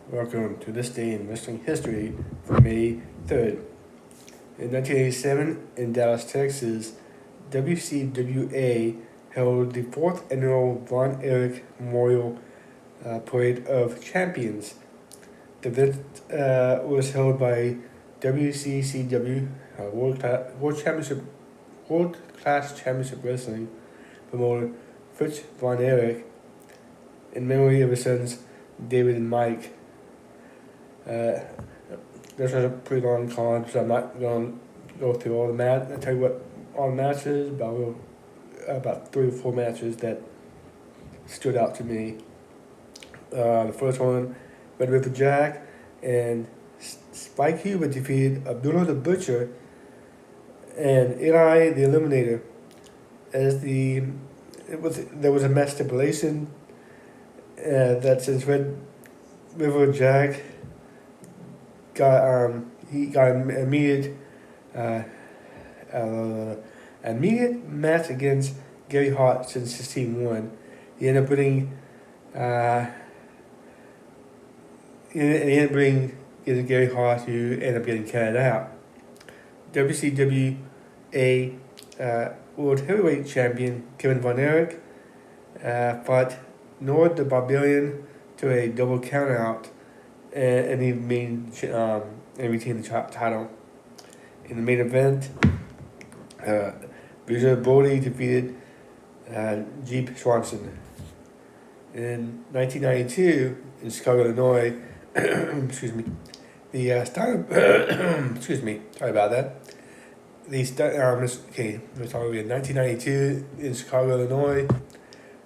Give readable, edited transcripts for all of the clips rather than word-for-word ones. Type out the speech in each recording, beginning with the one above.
Welcome to this day in wrestling history for May 3rd. In 1987, in Dallas, Texas, WCWA held the fourth annual Von Erich Memorial Parade of Champions. The event was held by WCCW World Class Championship Wrestling promoter Fritz Von Erich in memory of his sons David and Mike. This was a pretty long card, so I'm not going to go through all the matches. I'll tell you what all the matches, but about 3 or 4 matches that stood out to me. The first one, Red River Jack and Spike Huber defeated Abdullah the Butcher and Eli the Eliminator. There was a match stipulation that since Red River Jack got immediate match against Gary Hart since his team won. He ended up winning. Gary Hart, who ended up getting carried out. WCWA World Heavyweight Champion Kevin Von Erich fought Nord the Barbarian to a double countout, and he retained the title. In the main event, Bruiser Brody defeated Jeep Swanson. In 1992, in Chicago, Illinois, excuse me, the excuse me, sorry about that. Let's talk about 1992 in Chicago, Illinois.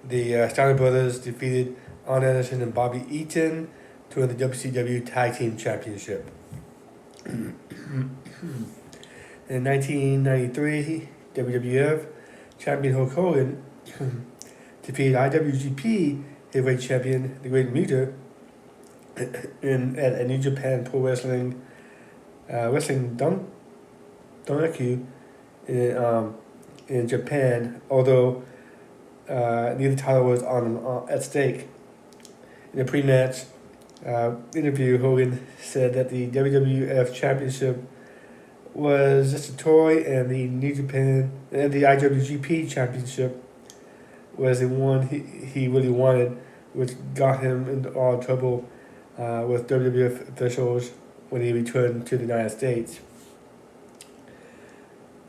The Steiner Brothers defeated Arn Anderson and Bobby Eaton to win the WCW Tag Team Championship. In 1993, WWF champion Hulk Hogan defeated IWGP Heavyweight Champion The Great Muta at New Japan Pro Wrestling Dontaku in Japan, although neither title was at stake. In a pre-match interview, Hogan said that the WWF Championship was just a toy, and the New Japan and the IWGP Championship was the one he really wanted, which got him into all trouble with WWF officials when he returned to the United States.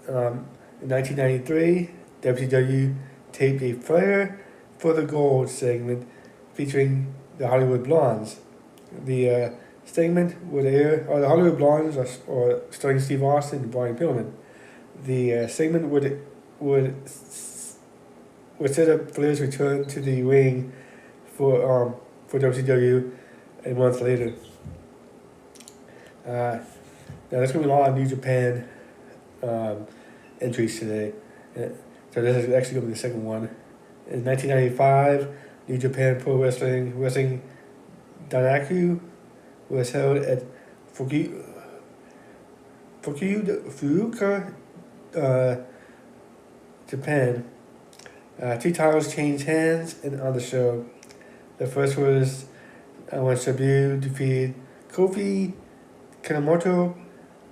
In 1993, WCW taped a Flair for the Gold segment featuring the Hollywood Blondes. The segment would air, or the Hollywood Blondes, or starring Steve Austin and Brian Pillman. The segment would set up Flair's return to the ring for WCW a month later. Now there's going to be a lot of New Japan entries today. So this is actually going to be the second one. In 1995, New Japan Pro Wrestling Dontaku was held at Fukuoka, Japan. 2 titles changed hands on the show. The first was when Sabu defeated Kofi Kanemoto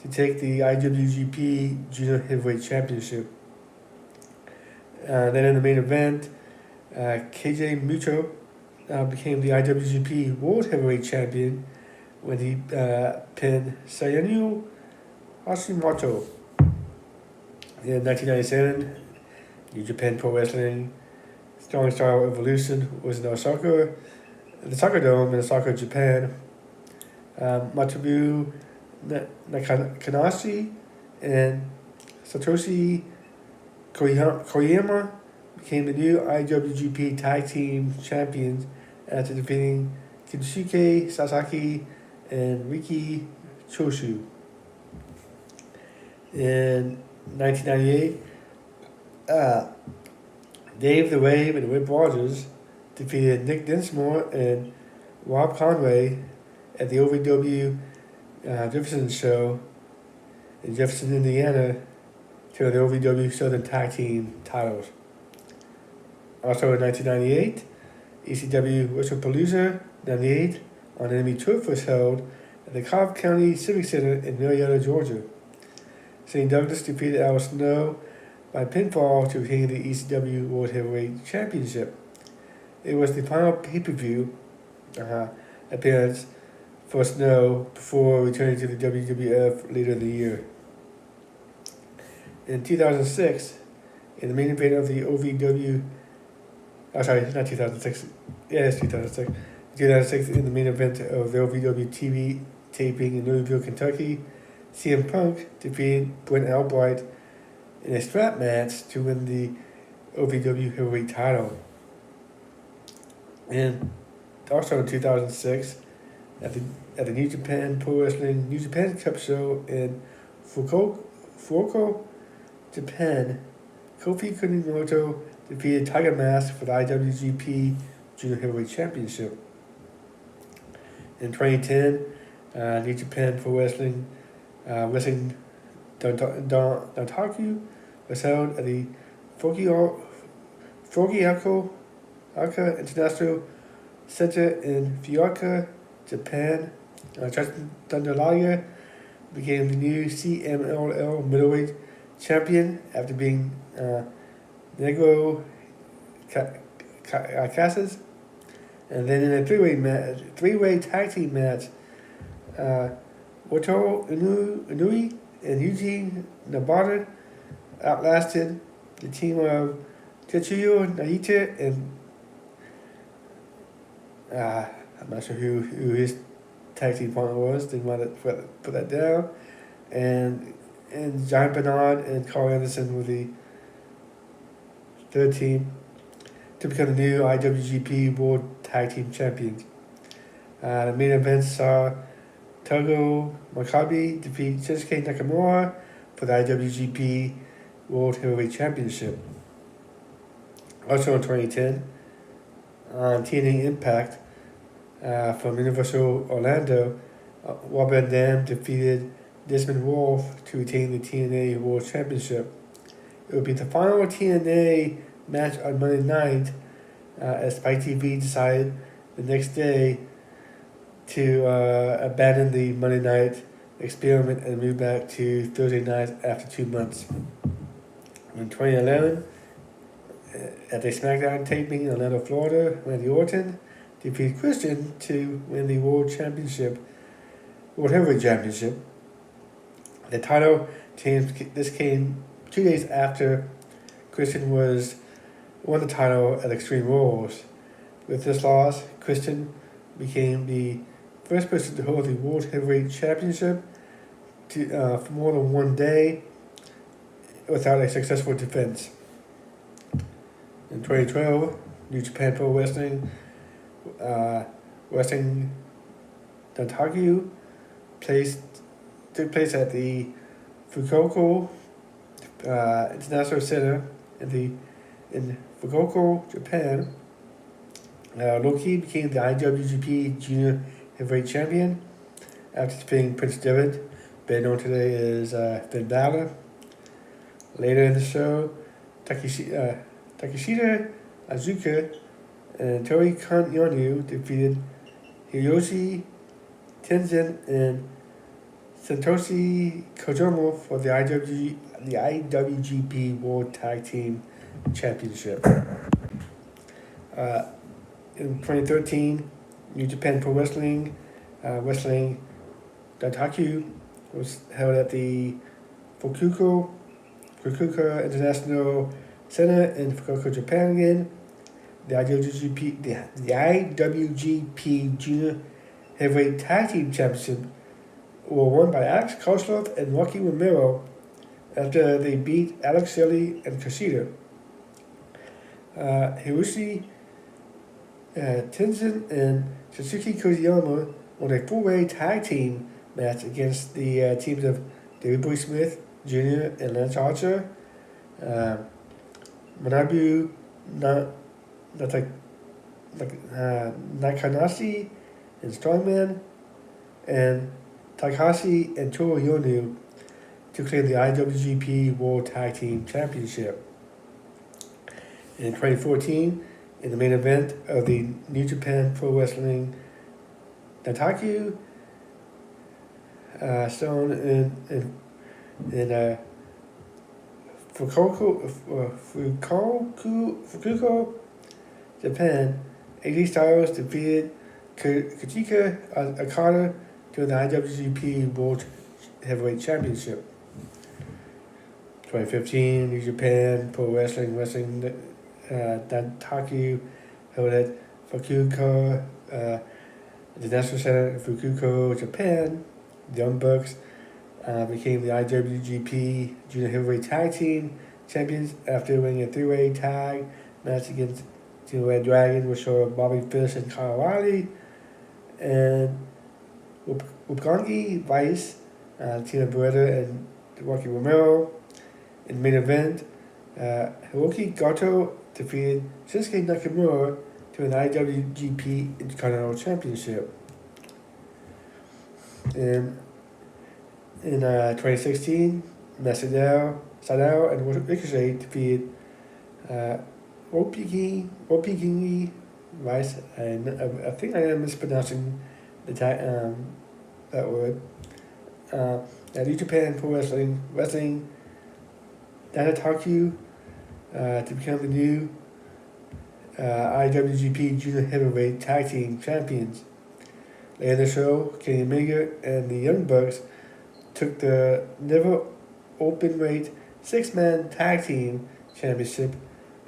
to take the IWGP Junior Heavyweight Championship. Then in the main event, KJ Muto became the IWGP World Heavyweight Champion when he pinned Sayano Hashimoto. In 1997, New Japan Pro Wrestling Strong Style Evolution was in Osaka, the Osaka Dome in Osaka, Japan. Matsubu Nakanashi and Satoshi Koyama became the new IWGP Tag Team Champions after defeating Kensuke Sasaki and Riki Choshu. In 1998, Dave the Wave and Whip Rogers defeated Nick Dinsmore and Rob Conway at the OVW Jefferson show in Jefferson, Indiana, to the OVW Southern Tag Team titles. Also in 1998, ECW Wrestlepalooza 98 on enemy turf was held at the Cobb County Civic Center in Marietta, Georgia. St. Douglas defeated Al Snow by pinfall to retain the ECW World Heavyweight Championship. It was the final pay-per-view appearance for Snow before returning to the WWF later in the year. In 2006, in the main event of the OVW, not 2006, yeah, it's 2006. 2006, in the main event of the OVW TV taping in Louisville, Kentucky, CM Punk defeated Brent Albright in a strap match to win the OVW Heavyweight title. And also in 2006, at the New Japan Pro Wrestling New Japan Cup show in Fukuoka, Japan, Kofi Kunimoto defeated Tiger Mask for the IWGP Junior Heavyweight Championship. In 2010, New Japan Pro Wrestling Wrestling Dantaku was held at the Fukuoka International Center in Fukuoka, Japan. Justin Thunder Liger became the new CMLL middleweight champion after being Negro Casas. And then in a three-way tag team match, Wataru Inui and Eugene Nabata outlasted the team of Tetsuya Naito and I'm not sure who his tag team partner was. Didn't want to put that down. And Giant Bernard and Carl Anderson were the third team to become the new IWGP World Tag Team Champions. The main event saw Togo Makabe defeat Shinsuke Nakamura for the IWGP World Heavyweight Championship. Also in 2010, on TNA Impact from Universal Orlando, Rob Van Dam defeated Desmond Wolfe to retain the TNA World Championship. It would be the final TNA match on Monday night as Spike TV decided the next day to abandon the Monday night experiment and move back to Thursday night after 2 months. In 2011, at the SmackDown taping in Orlando, Florida, Randy Orton defeated Christian to win the World Heavyweight Championship. The title change came 2 days after Christian won the title at Extreme Rules. With this loss, Christian became the first person to hold the World Heavyweight Championship for more than 1 day without a successful defense. In 2012, New Japan Pro Wrestling Wrestling Dantaku took place at the Fukuoka International Center in Fukuoka, Japan. Loki became the IWGP Junior Heavyweight Champion after defeating Prince Devitt, better known today as Finn Balor. Later in the show, Takeshita Azuka and Tori Khan Yonu defeated Hiroshi Tenzan and Satoshi Kojima for the IWGP World Tag Team Championship. In 2013, New Japan Pro Wrestling Wrestling Dantaku was held at the Fukuoka International Center in Fukuoka, Japan again. The IWGP Junior Heavyweight Tag Team Championship were won by Alex Koslov and Rocky Romero after they beat Alex Shelley and Kushida. Hiroshi Tenzan and Sasuke Kojima won a four-way tag team match against the teams of David Boy Smith Jr. and Lance Archer, Manabu Nakanashi and Strongman, and Takahashi and Toru Yonu to claim the IWGP World Tag Team Championship. In 2014, in the main event of the New Japan Pro Wrestling Nataku Stone in Fukuoka, Japan. AJ Styles defeated Kazuchika Okada to the IWGP World Heavyweight Championship. 2015, New Japan Pro Wrestling Dantaku held at Fukuoka, the National Center in Fukuoka, Japan. The Young Bucks became the IWGP Junior Heavyweight Tag Team Champions after winning a three-way tag match against Team Red Dragon, which saw Bobby Fish and Kyle O'Reilly, and Roppongi Vice, Tina Beretta and Rocky Romero. In the main event, Hiroki Goto defeated Shinsuke Nakamura to an IWGP Intercontinental Championship. In 2016, Sadao and Ricochet defeated Roppongi Vice. I think I am mispronouncing that word. At New Japan Pro Wrestling Dantaku to become the new IWGP Junior Heavyweight Tag Team Champions. Later in the show, Kenny Omega and the Young Bucks took the Never Openweight Six-Man Tag Team Championship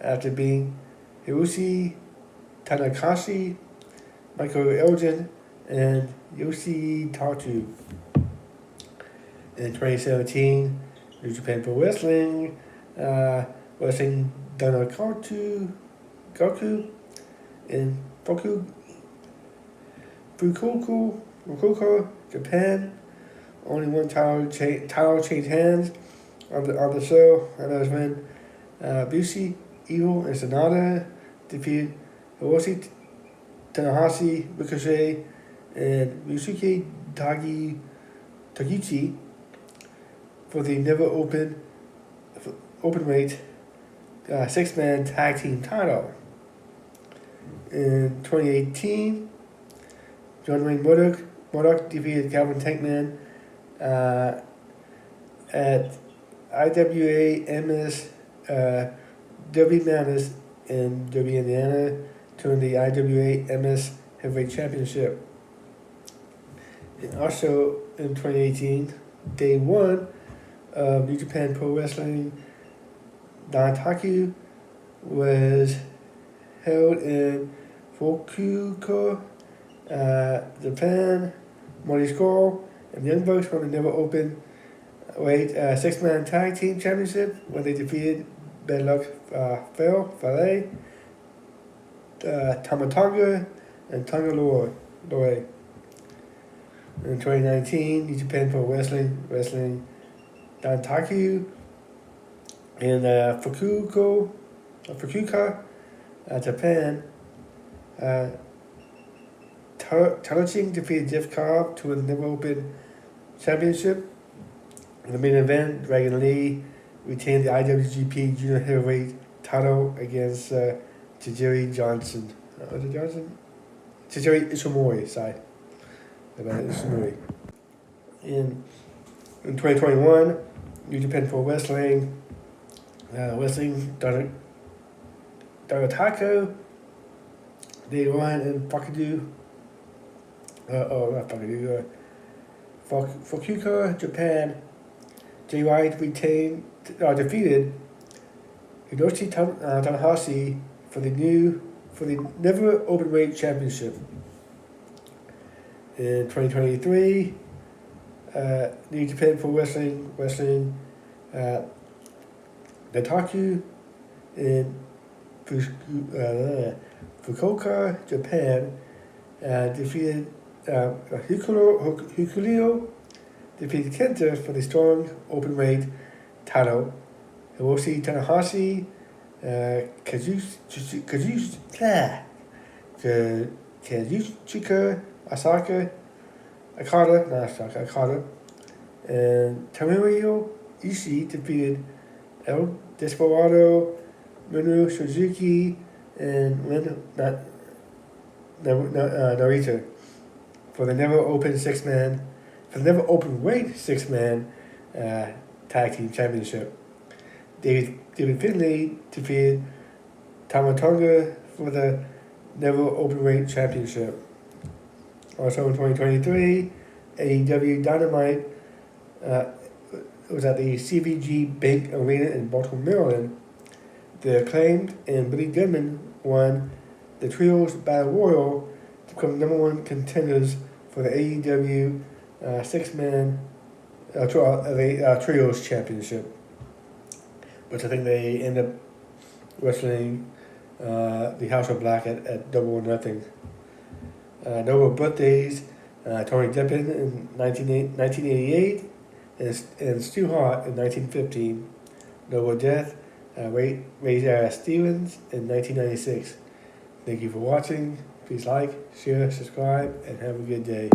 after beating Hiroshi Tanahashi, Michael Elgin, and Yoshi Tatu. In 2017, New Japan Pro Wrestling Dantaku Goku in Fukuoka, Japan. Only one title changed hands on the show, and that was when Bushi, Evil, and Sonata defeated Hiroshi Tanahashi, Ricochet, and Ryusuke Taguchi for the Never Openweight Six-Man Tag Team title. In 2018, John Wayne Murdoch defeated Calvin Tankman at IWA MS Derby Madness in Derby, Indiana, to win the IWA MS Heavyweight Championship. And also in 2018, Day 1 of New Japan Pro Wrestling Dantaku was held in Fukuoka, Japan. Marty Scurll and the Young Bucks won the Never Openweight Six-Man Tag Team Championship when they defeated Bad Luck Fale, Tamatonga, and Tonga Loe. In 2019, New Japan Pro Wrestling Dantaku in Fukuoka, Japan. Taguchi defeated Jeff Cobb to win the Never Open Championship. In the main event, Dragon Lee retained the IWGP Junior Heavyweight title against Tajiri Johnson. Was it Johnson? Tajiri Ishimori, sorry. Ishimori. In 2021, New Japan Pro Wrestling Dantaku, Day 1 in Fukuoka, Japan. Jay White defeated Hiroshi Tanahashi for the Never Openweight Championship. In 2023, New Japan Pro Wrestling Dantaku in Fukuoka, Japan, defeated Hikuleo defeated Kenta for the Strong Openweight title. Hiroshi Tanahashi, Kazuchika Okada, and Tomohiro Ishii defeated El Desperado, Minoru Suzuki, and Narita. for the never open weight six-man tag team championship. David Finlay defeated Tama Tonga for the never open weight championship. Also in 2023, AEW Dynamite was at the CVG Bank Arena in Baltimore, Maryland. The Acclaimed and Billy Gunn won the Trios Battle Royal to become number one contenders for the AEW six-man Trios Championship, which I think they end up wrestling the House of Black at Double or Nothing. Notable birthdays: Tony Deppen in 1988 and Stu Hart in 1915. Notable death: Ray Stevens in 1996. Thank you for watching. Please like, share, subscribe, and have a good day.